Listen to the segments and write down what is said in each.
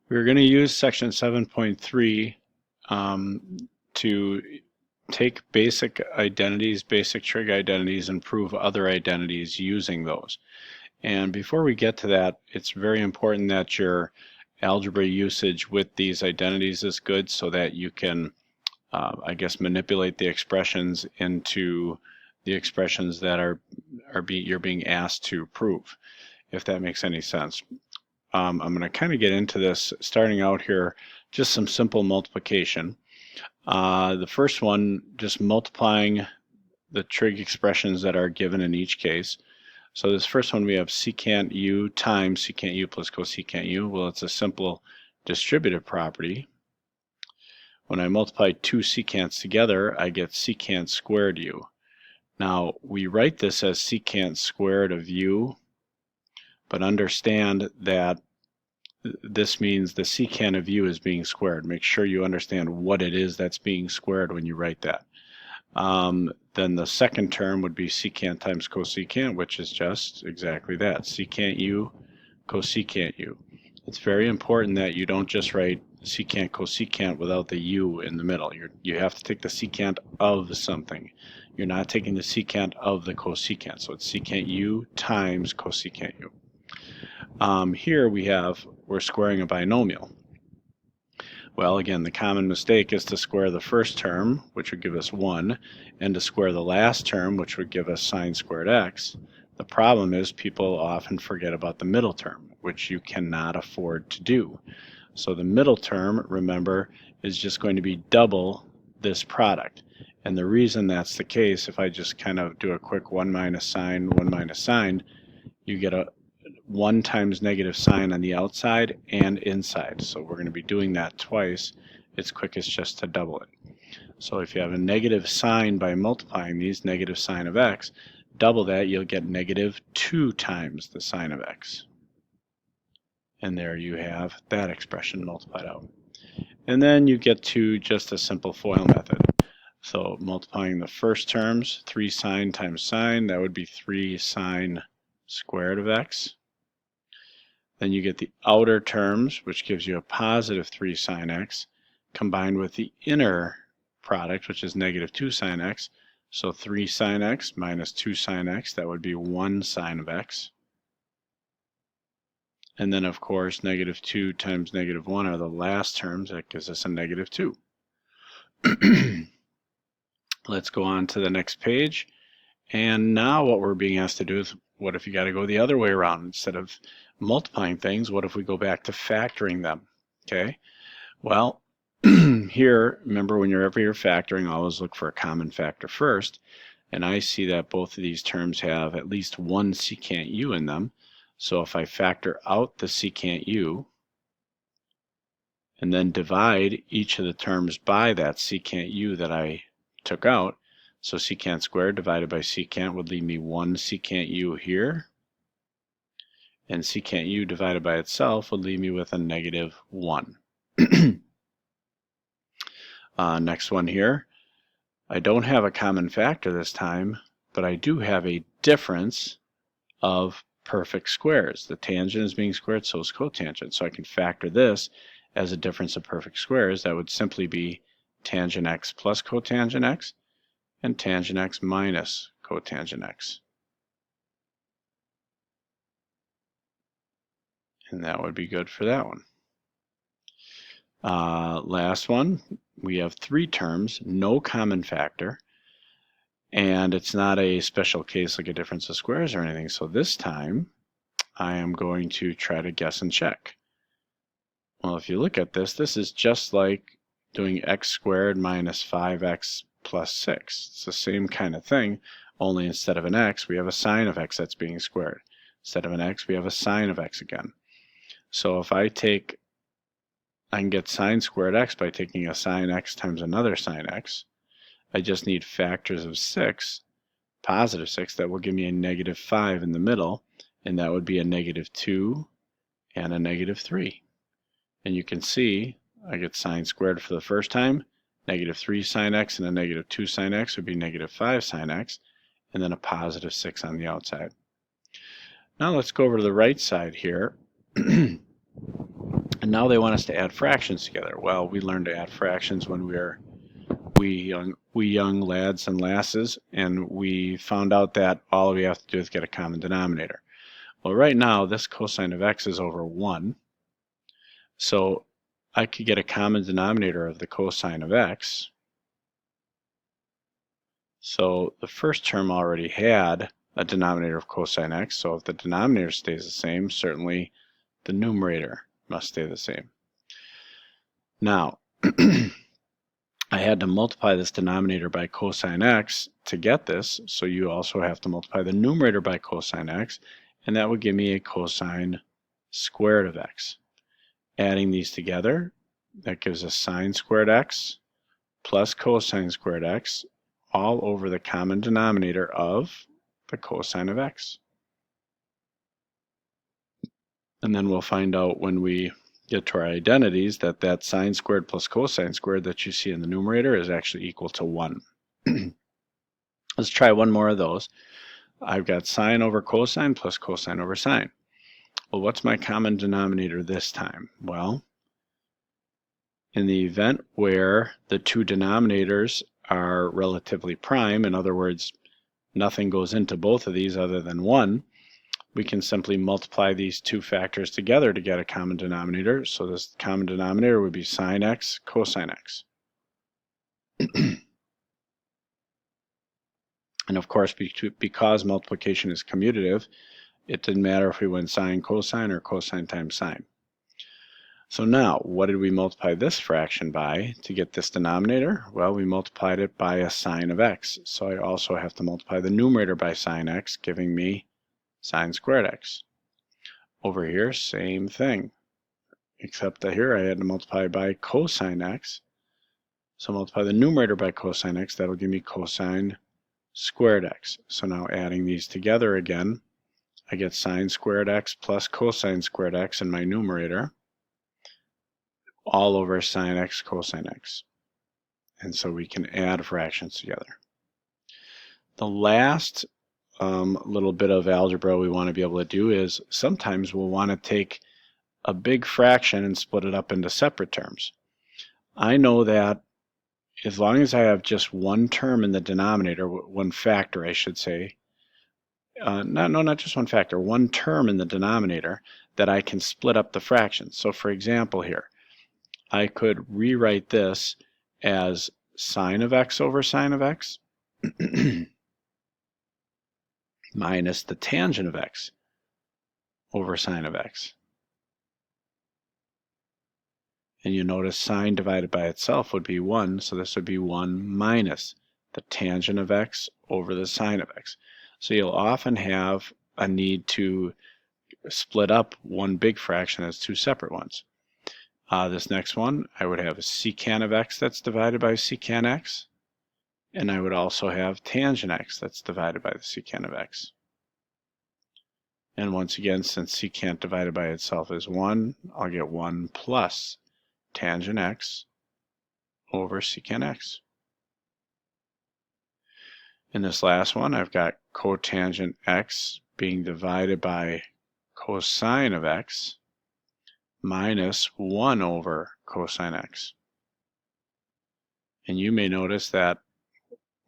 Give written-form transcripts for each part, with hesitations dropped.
We're going to use section 7.3 to take basic identities, basic trig identities, and prove other identities using those. And before we get to that, it's very important that your algebra usage with these identities is good so that you can, I guess, manipulate the expressions into the expressions that you're being asked to prove, if that makes any sense. I'm going to kind of get into this starting out here, just some simple multiplication. The first one, just multiplying the trig expressions that are given in each case. So this first one, we have secant u times secant u plus cosecant u. Well, it's a simple distributive property. When I multiply two secants together, I get secant squared u. Now, we write this as secant squared of u, but understand that this means the secant of u is being squared. Make sure you understand what it is that's being squared when you write that. Then the second term would be secant times cosecant, which is just exactly that, secant u, cosecant u. It's very important that you don't just write secant cosecant without the u in the middle. You have to take the secant of something. You're not taking the secant of the cosecant, so it's secant u times cosecant u. Here we're squaring a binomial. Well, again, the common mistake is to square the first term, which would give us 1, and to square the last term, which would give us sine squared x. The problem is people often forget about the middle term, which you cannot afford to do. So the middle term, remember, is just going to be double this product. And the reason that's the case, if I just kind of do a quick 1 minus sine, you get a 1 times negative sign on the outside and inside. So we're going to be doing that twice. It's quickest just to double it. So if you have a negative sign by multiplying these, negative sine of x, double that, you'll get negative 2 times the sine of x. And there you have that expression multiplied out. And then you get to just a simple FOIL method. So multiplying the first terms, 3 sine times sine, that would be 3 sine squared of x. Then you get the outer terms, which gives you a positive 3 sine x, combined with the inner product, which is negative 2 sine x. So 3 sine x minus 2 sine x, that would be 1 sine of x. And then, of course, negative 2 times negative 1 are the last terms. That gives us a negative 2. Let's go on to the next page. And now what we're being asked to do is, what if you got to go the other way around? Instead of multiplying things, what if we go back to factoring them? Okay, well, here, remember, whenever you're factoring, always look for a common factor first. And I see that both of these terms have at least one secant u in them. So if I factor out the secant u and then divide each of the terms by that secant u that I took out, so secant squared divided by secant would leave me 1 secant u here, and secant u divided by itself would leave me with a negative 1. Next one here, I don't have a common factor this time, but I do have a difference of perfect squares. The tangent is being squared, so is cotangent. So I can factor this as a difference of perfect squares. That would simply be tangent x plus cotangent x and tangent x minus cotangent x. And that would be good for that one. Last one, we have 3 terms, no common factor, and it's not a special case like a difference of squares or anything. So this time I am going to try to guess and check. Well, if you look at this, this is just like doing x squared minus 5x plus 6. It's the same kind of thing, only instead of an x, we have a sine of x that's being squared. Instead of an x, we have a sine of x again. So if I can get sine squared x by taking a sine x times another sine x. I just need factors of 6, positive 6, that will give me a negative 5 in the middle, and that would be a negative 2 and a negative 3. And you can see I get sine squared for the first time, negative 3 sine x and a negative 2 sine x would be negative 5 sine x, and then a positive 6 on the outside. Now let's go over to the right side here. And now they want us to add fractions together. Well, we learned to add fractions when we young lads and lasses, and we found out that all we have to do is get a common denominator. Well, right now this cosine of x is over 1, so I could get a common denominator of the cosine of x. So the first term already had a denominator of cosine x, so if the denominator stays the same, certainly the numerator must stay the same. Now, I had to multiply this denominator by cosine x to get this, so you also have to multiply the numerator by cosine x, and that would give me a cosine squared of x. Adding these together, that gives us sine squared x plus cosine squared x all over the common denominator of the cosine of x. And then we'll find out when we get to our identities that that sine squared plus cosine squared that you see in the numerator is actually equal to 1. Let's try one more of those. I've got sine over cosine plus cosine over sine. Well, what's my common denominator this time? Well, in the event where the two denominators are relatively prime, in other words, nothing goes into both of these other than 1, we can simply multiply these two factors together to get a common denominator. So this common denominator would be sine x cosine x. And of course, because multiplication is commutative, it didn't matter if we went sine cosine or cosine times sine. So now, what did we multiply this fraction by to get this denominator? Well, we multiplied it by a sine of x. So I also have to multiply the numerator by sine x, giving me sine squared x. Over here, same thing, except that here I had to multiply by cosine x. So multiply the numerator by cosine x, that'll give me cosine squared x. So now adding these together again, I get sine squared x plus cosine squared x in my numerator, all over sine x cosine x. And so we can add fractions together. The last little bit of algebra we want to be able to do is sometimes we'll want to take a big fraction and split it up into separate terms. I know that as long as I have just one term in the denominator, one factor I should say, not just one factor, one term in the denominator, that I can split up the fractions. So for example here, I could rewrite this as sine of x over sine of x minus the tangent of x over sine of x. And you notice sine divided by itself would be 1, so this would be 1 minus the tangent of x over the sine of x. So you'll often have a need to split up one big fraction as two separate ones. This next one, I would have a secant of x that's divided by secant x, and I would also have tangent x that's divided by the secant of x. And once again, since secant divided by itself is 1, I'll get 1 plus tangent x over secant x. In this last one, I've got cotangent x being divided by cosine of x minus 1 over cosine x. And you may notice that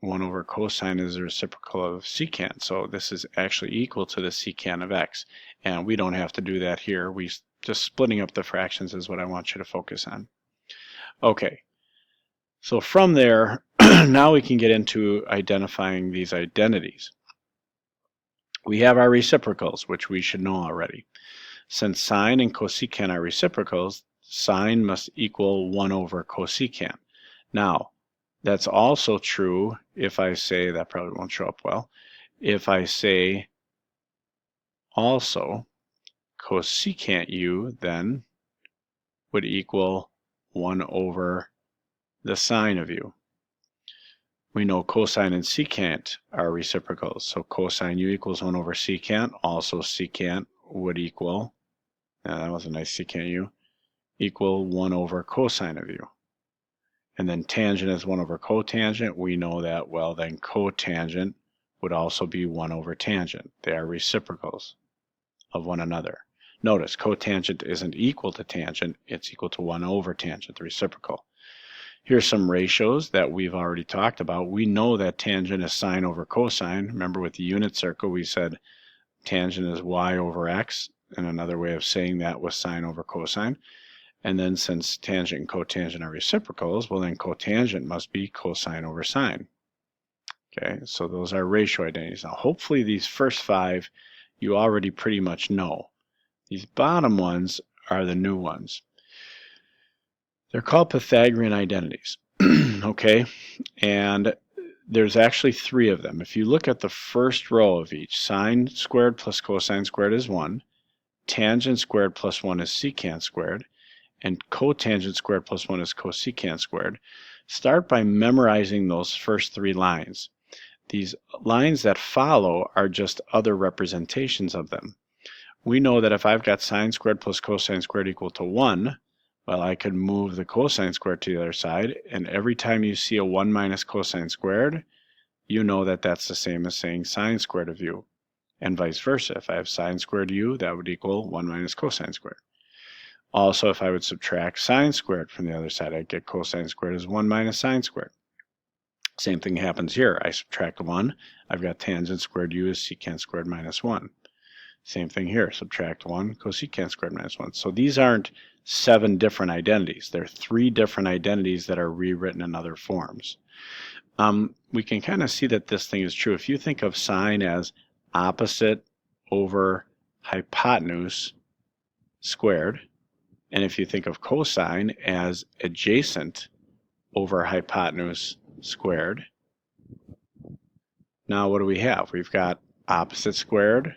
1 over cosine is the reciprocal of secant, so this is actually equal to the secant of x. And we don't have to do that here. Just splitting up the fractions is what I want you to focus on. Okay, so from there, now we can get into identifying these identities. We have our reciprocals, which we should know already. Since sine and cosecant are reciprocals, sine must equal 1 over cosecant. Now, that's also true if I say, that probably won't show up well, if I say also cosecant u then would equal 1 over the sine of u. We know cosine and secant are reciprocals, so cosine u equals 1 over secant, also secant would equal, that was a nice secant u, equal 1 over cosine of u. And then tangent is 1 over cotangent. We know that, well, then cotangent would also be 1 over tangent. They are reciprocals of one another. Notice cotangent isn't equal to tangent, it's equal to 1 over tangent, the reciprocal. Here's some ratios that we've already talked about. We know that tangent is sine over cosine. Remember with the unit circle we said tangent is y over x, and another way of saying that was sine over cosine. And then since tangent and cotangent are reciprocals, well then cotangent must be cosine over sine. Okay, so those are ratio identities. Now hopefully these first 5 you already pretty much know. These bottom ones are the new ones. They're called Pythagorean identities. Okay, and there's actually 3 of them. If you look at the first row of each, sine squared plus cosine squared is 1, tangent squared plus 1 is secant squared, and cotangent squared plus 1 is cosecant squared. Start by memorizing those first 3 lines. These lines that follow are just other representations of them. We know that if I've got sine squared plus cosine squared equal to 1, well, I could move the cosine squared to the other side, and every time you see a 1 minus cosine squared, you know that that's the same as saying sine squared of u, and vice versa. If I have sine squared u, that would equal 1 minus cosine squared. Also, if I would subtract sine squared from the other side, I'd get cosine squared as 1 minus sine squared. Same thing happens here. I subtract 1, I've got tangent squared u is secant squared minus 1. Same thing here, subtract 1, cosecant squared minus 1. So these aren't 7 different identities. They're 3 different identities that are rewritten in other forms. We can kind of see that this thing is true. If you think of sine as opposite over hypotenuse squared, and if you think of cosine as adjacent over hypotenuse squared, now what do we have? We've got opposite squared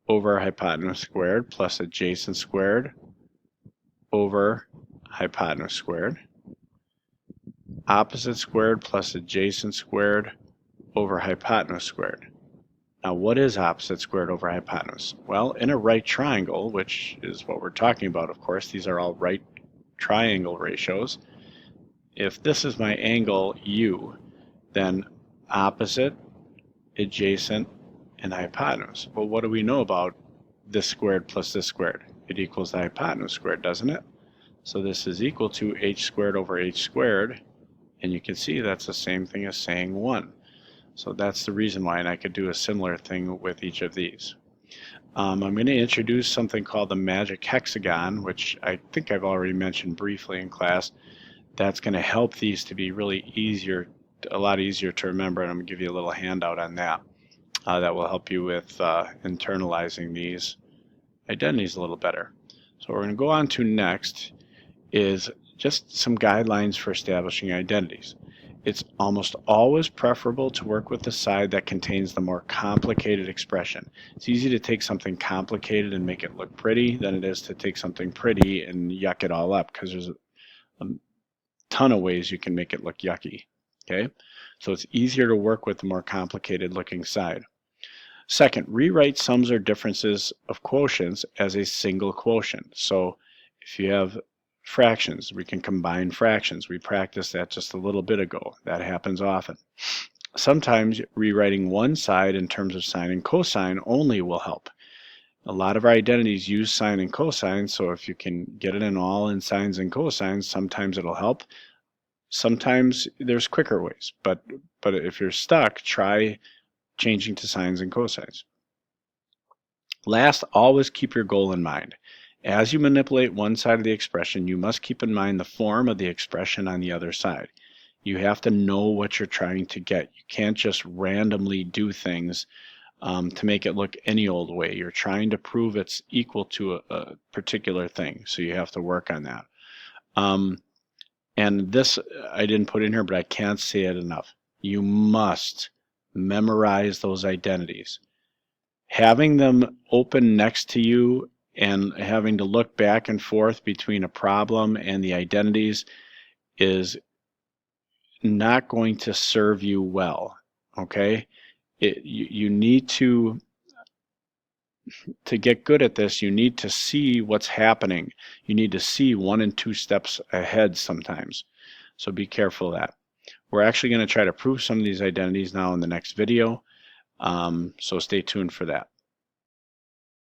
over hypotenuse squared plus adjacent squared over hypotenuse squared. Opposite squared plus adjacent squared over hypotenuse squared. Now what is opposite squared over hypotenuse? Well, in a right triangle, which is what we're talking about, of course, these are all right triangle ratios. If this is my angle u, then opposite, adjacent, and hypotenuse. Well, what do we know about this squared plus this squared? It equals the hypotenuse squared, doesn't it? So this is equal to h squared over h squared, and you can see that's the same thing as saying 1. So that's the reason why, and I could do a similar thing with each of these. I'm going to introduce something called the magic hexagon, which I think I've already mentioned briefly in class. That's going to help these to be really easier, a lot easier to remember, and I'm going to give you a little handout on that. That will help you with internalizing these identities a little better. So what we're going to go on to next is just some guidelines for establishing identities. It's almost always preferable to work with the side that contains the more complicated expression. It's easy to take something complicated and make it look pretty than it is to take something pretty and yuck it all up, because there's a ton of ways you can make it look yucky. Okay, so it's easier to work with the more complicated looking side. Second, rewrite sums or differences of quotients as a single quotient. So if you have fractions, we can combine fractions. We practiced that just a little bit ago. That happens often. Sometimes rewriting one side in terms of sine and cosine only will help. A lot of our identities use sine and cosine, so if you can get it in all in sines and cosines, sometimes it'll help. Sometimes there's quicker ways, but if you're stuck, try changing to sines and cosines. Last, always keep your goal in mind. As you manipulate one side of the expression, you must keep in mind the form of the expression on the other side. You have to know what you're trying to get. You can't just randomly do things to make it look any old way. You're trying to prove it's equal to a particular thing, so you have to work on that. And this I didn't put in here, but I can't say it enough. You must memorize those identities. Having them open next to you and having to look back and forth between a problem and the identities is not going to serve you well, okay? You need to get good at this, you need to see what's happening. You need to see 1 and 2 steps ahead sometimes. So be careful of that. We're actually going to try to prove some of these identities now in the next video, so stay tuned for that.